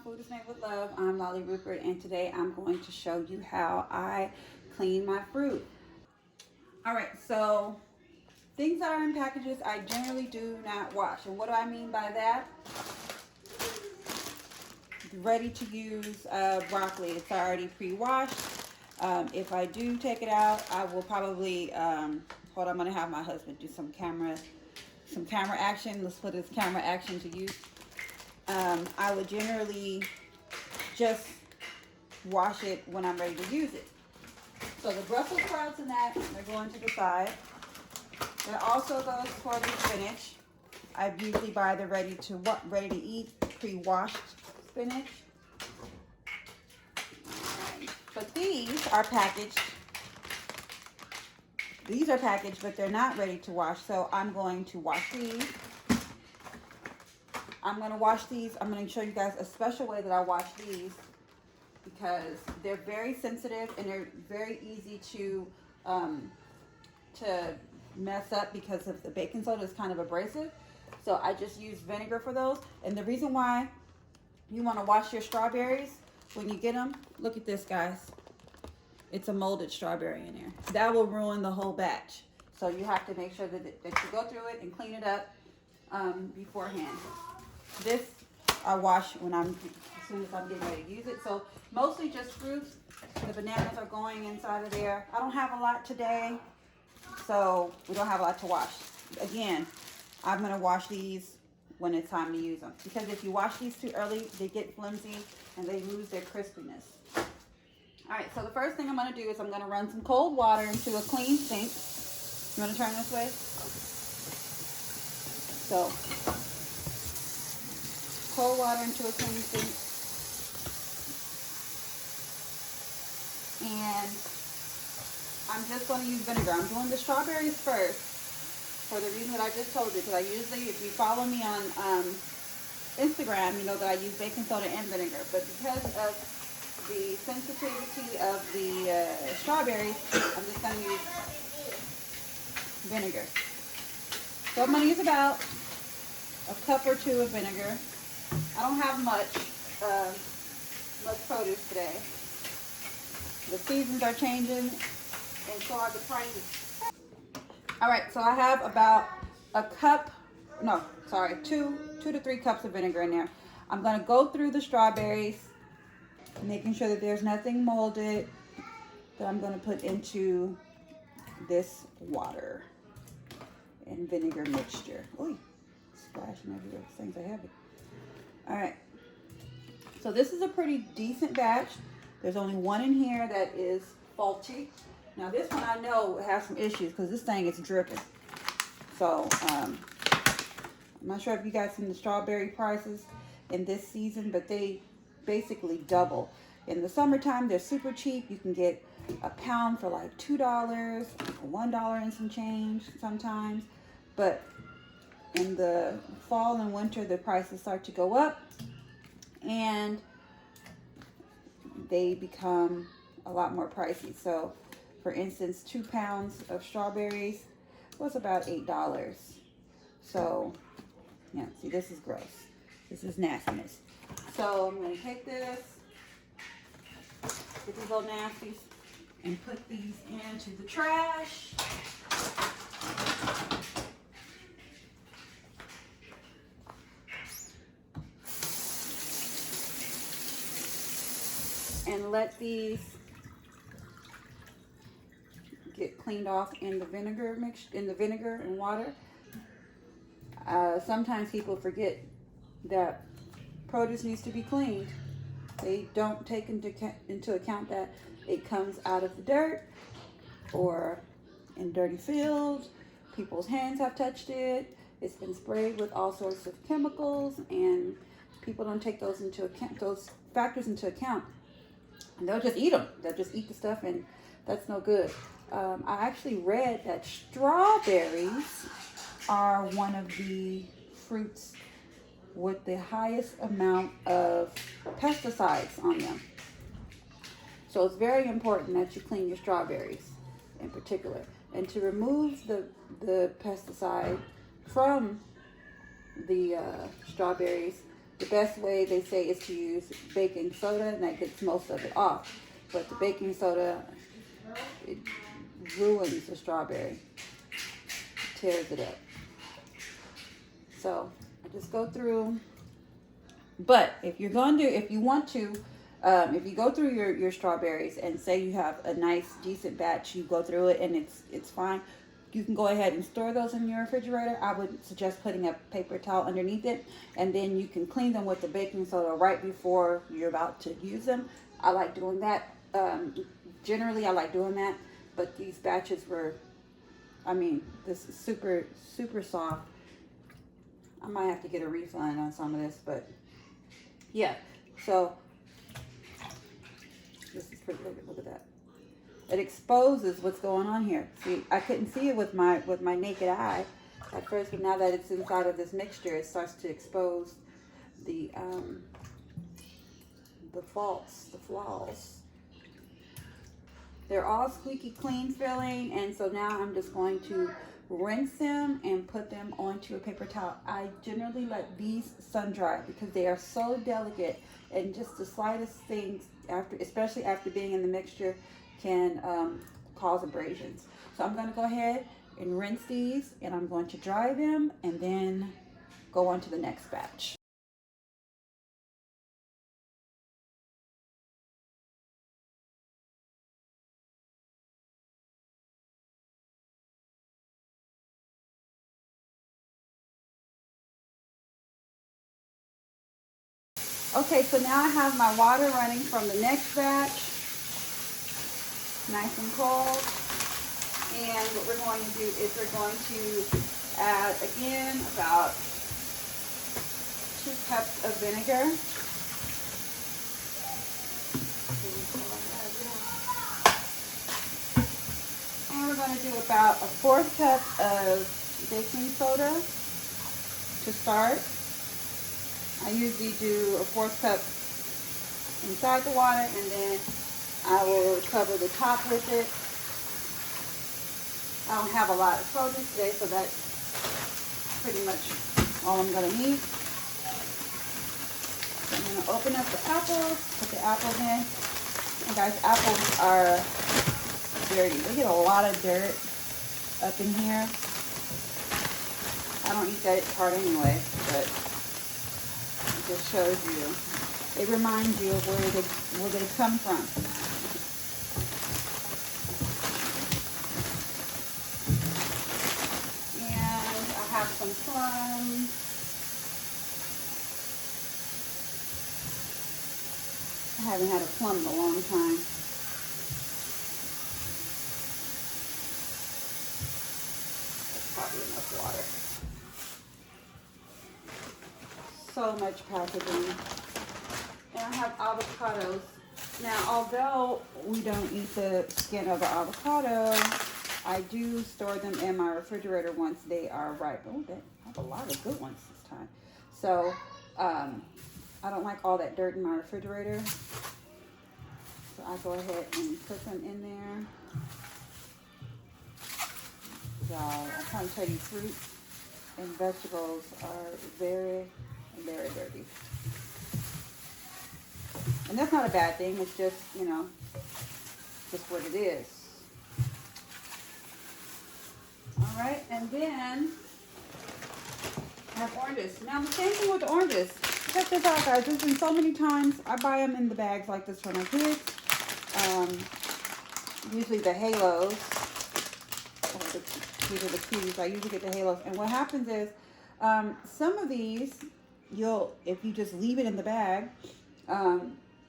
Food is Made with Love. I'm Lolly Rupert, and today I'm going to show you how I clean my fruit. Alright, so things that are in packages I generally do not wash. And what do I mean by that? Ready to use broccoli. It's already pre-washed. If I do take it out, I will probably, hold on, I'm going to have my husband do some camera action. Let's put this camera action to use. I would generally just wash it when I'm ready to use it. So the Brussels sprouts and that, they're going to the side. That also goes for the spinach. I usually buy the ready to eat pre-washed spinach. Right. But these are packaged. These are packaged, but they're not ready to wash. So I'm going to wash these. I'm going to wash these. I'm going to show you guys a special way that I wash these because they're very sensitive and they're very easy to mess up because of the baking soda is kind of abrasive. So I just use vinegar for those. And the reason why you want to wash your strawberries when you get them, look at this, guys. It's a molded strawberry in there. That will ruin the whole batch. So you have to make sure that you go through it and clean it up beforehand. This I wash when as soon as I'm getting ready to use it. So mostly just fruits. The bananas are going inside of there. I don't have a lot today, so we don't have a lot to wash. Again, I'm gonna wash these when it's time to use them, because if you wash these too early, they get flimsy and they lose their crispiness. All right, so the first thing I'm gonna do is I'm gonna run some cold water into a clean sink. You wanna turn this way? So, cold water into a clean sink. And I'm just going to use vinegar. I'm doing the strawberries first for the reason that I just told you, because I usually, if you follow me on Instagram, you know that I use baking soda and vinegar. But because of the sensitivity of the strawberries, I'm just going to use vinegar. So I'm going to use about a cup or two of vinegar. I don't have much produce today. The seasons are changing, and so are the prices. All right, so I have about two to 3 cups of vinegar in there. I'm gonna go through the strawberries, making sure that there's nothing molded, that I'm gonna put into this water and vinegar mixture. Ooh, splashing everywhere, these things are heavy. All right, so this is a pretty decent batch. There's only one in here that is faulty. Now this one I know has some issues because this thing is dripping. So I'm not sure if you guys seen the strawberry prices in this season, but they basically double. In the summertime, they're super cheap. You can get a pound for like $2, $1 and some change sometimes. But in the fall and winter, the prices start to go up and they become a lot more pricey. So for instance, 2 pounds of strawberries was about $8. So yeah, see, this is gross. This is nastiness. So I'm gonna take this, get these little nasties, and put these into the trash. And let these get cleaned off in the vinegar and water. Sometimes people forget that produce needs to be cleaned. They don't take into account that it comes out of the dirt or in dirty fields. People's hands have touched it. It's been sprayed with all sorts of chemicals, and people don't take those factors into account. And they'll just eat them. They'll just eat the stuff, and that's no good. I actually read that strawberries are one of the fruits with the highest amount of pesticides on them. So it's very important that you clean your strawberries in particular. And to remove the pesticide from the strawberries, The best way they say is to use baking soda, and that gets most of it off. But the baking soda, it ruins the strawberry, tears it up. So I just go through. But if you're going to, if you want to, if you go through your strawberries and say you have a nice decent batch, you go through it and it's fine, you can go ahead and store those in your refrigerator. I would suggest putting a paper towel underneath it, and then you can clean them with the baking soda right before you're about to use them. I like doing that. Generally, I like doing that, but these batches were, I mean, this is super, super soft. I might have to get a refund on some of this, but yeah. So this is pretty good. Look at that. It exposes what's going on here. See, I couldn't see it with my naked eye at first, but now that it's inside of this mixture, it starts to expose the faults, the flaws. They're all squeaky clean feeling, and so now I'm just going to rinse them and put them onto a paper towel. I generally let these sun dry because they are so delicate, and just the slightest things, especially after being in the mixture, can cause abrasions. So I'm going to go ahead and rinse these, and I'm going to dry them and then go on to the next batch. Okay, so now I have my water running from the next batch, nice and cold. And what we're going to do is we're going to add again about 2 cups of vinegar. And we're going to do about a 1/4 cup of baking soda to start. I usually do a 1/4 cup inside the water, and then I will cover the top with it. I don't have a lot of produce today, so that's pretty much all I'm going to need. So I'm going to open up the apples, put the apples in. And guys, apples are dirty. They get a lot of dirt up in here. I don't eat that part anyway, but it just shows you. It reminds you of where they come from. And I have some plums. I haven't had a plum in a long time. That's probably enough water. So much packaging. And I have avocados. Now, although we don't eat the skin of the avocado, I do store them in my refrigerator once they are ripe. Oh, I have a lot of good ones this time. So, I don't like all that dirt in my refrigerator. So I go ahead and put them in there. Y'all, I'm trying to tell you, fruits and vegetables are very, very dirty. And that's not a bad thing. It's just, you know, just what it is. All right, and then I have oranges. Now, the same thing with the oranges. Check this out, guys. There's been so many times I buy them in the bags like this for my kids. Usually the halos. These are the cuties. I usually get the halos. And what happens is, some of these, if you just leave it in the bag,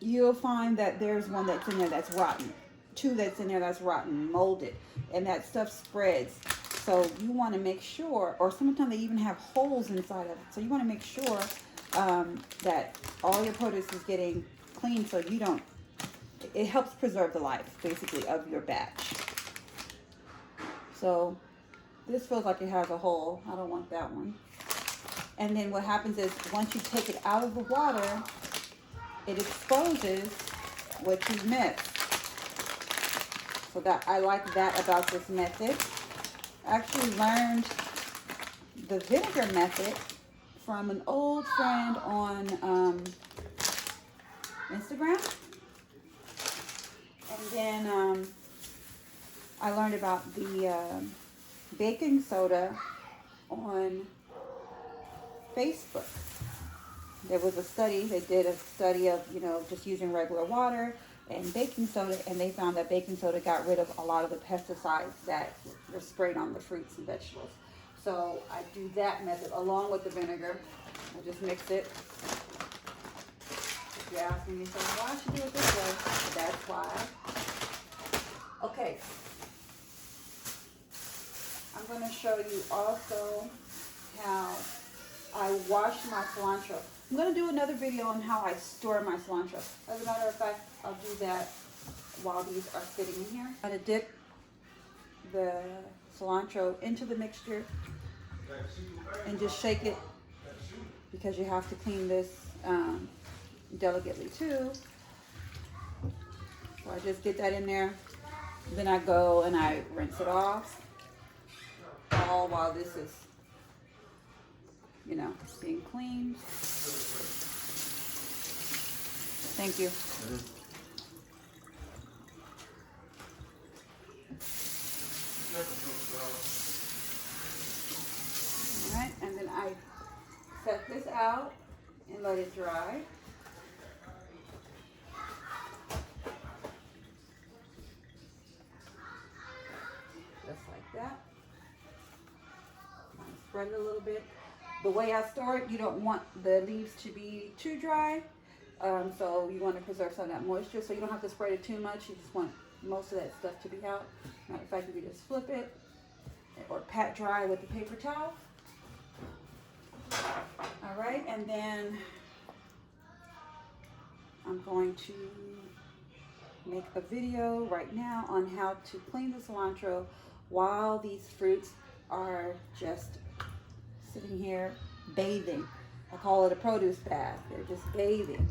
you'll find that there's one that's in there that's rotten. 2 that's in there that's rotten, molded. And that stuff spreads. So you want to make sure, or sometimes they even have holes inside of it. So you want to make sure that all your produce is getting clean, so you don't, it helps preserve the life, basically, of your batch. So this feels like it has a hole. I don't want that one. And then what happens is, once you take it out of the water, it exposes what you've mixed. So that, I like that about this method. I actually learned the vinegar method from an old friend on Instagram. And then I learned about the baking soda on Facebook. There was a study, they did a study of, you know, just using regular water and baking soda, and they found that baking soda got rid of a lot of the pesticides that were sprayed on the fruits and vegetables. So I do that method along with the vinegar. I just mix it. If you're asking me, so why should you do it this way? That's why. Okay. I'm going to show you also how I wash my cilantro. I'm going to do another video on how I store my cilantro. As a matter of fact, I'll do that while these are sitting in here. I'm going to dip the cilantro into the mixture and just shake it, because you have to clean this delicately too. So I just get that in there. Then I go and I rinse it off, all while this is, you know, being cleaned. Thank you. All right, and then I set this out and let it dry. Just like that. Spread it a little bit. The way I store it, you don't want the leaves to be too dry. So you want to preserve some of that moisture, so you don't have to spread it too much. You just want most of that stuff to be out. Matter of fact, you can just flip it or pat dry with the paper towel. All right, and then I'm going to make a video right now on how to clean the cilantro while these fruits are just sitting here bathing. I call it a produce bath. They're just bathing.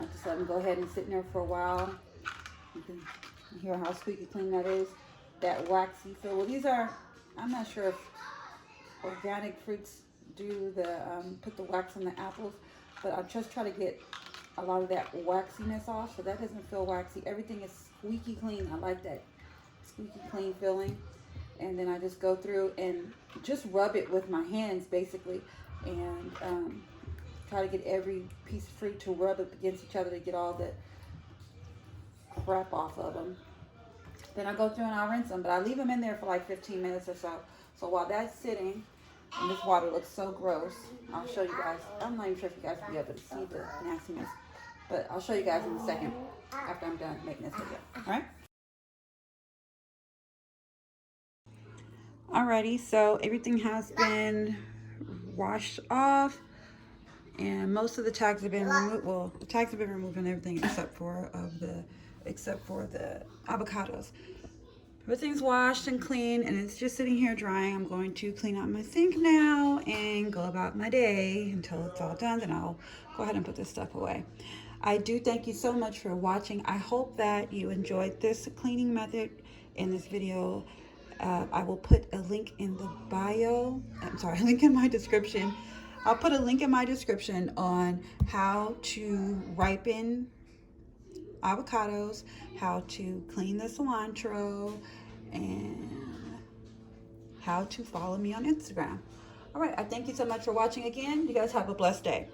I just let them go ahead and sit in there for a while. You can hear how squeaky clean that is. That waxy feel. Well, these are, I'm not sure if organic fruits do the put the wax on the apples, but I'm just trying to get a lot of that waxiness off, so that doesn't feel waxy. Everything is squeaky clean. I like that squeaky clean feeling. And then I just go through and just rub it with my hands basically, and try to get every piece of fruit to rub up against each other to get all the crap off of them. Then I go through and I rinse them, but I leave them in there for like 15 minutes or so. So while that's sitting, and this water looks so gross, I'll show you guys. I'm not even sure if you guys will be able to see the nastiness, but I'll show you guys in a second after I'm done making this video. All right? Alrighty, so everything has been washed off, and most of the tags have been removed. Well, the tags have been removed and everything except for the avocados. Everything's washed and clean, and it's just sitting here drying. I'm going to clean out my sink now and go about my day until it's all done. Then I'll go ahead and put this stuff away. I do thank you so much for watching. I hope that you enjoyed this cleaning method in this video. I will put a link in the bio. I'm sorry, link in my description. I'll put a link in my description on how to ripen avocados, how to clean the cilantro, and how to follow me on Instagram. All right, I thank you so much for watching again. You guys have a blessed day.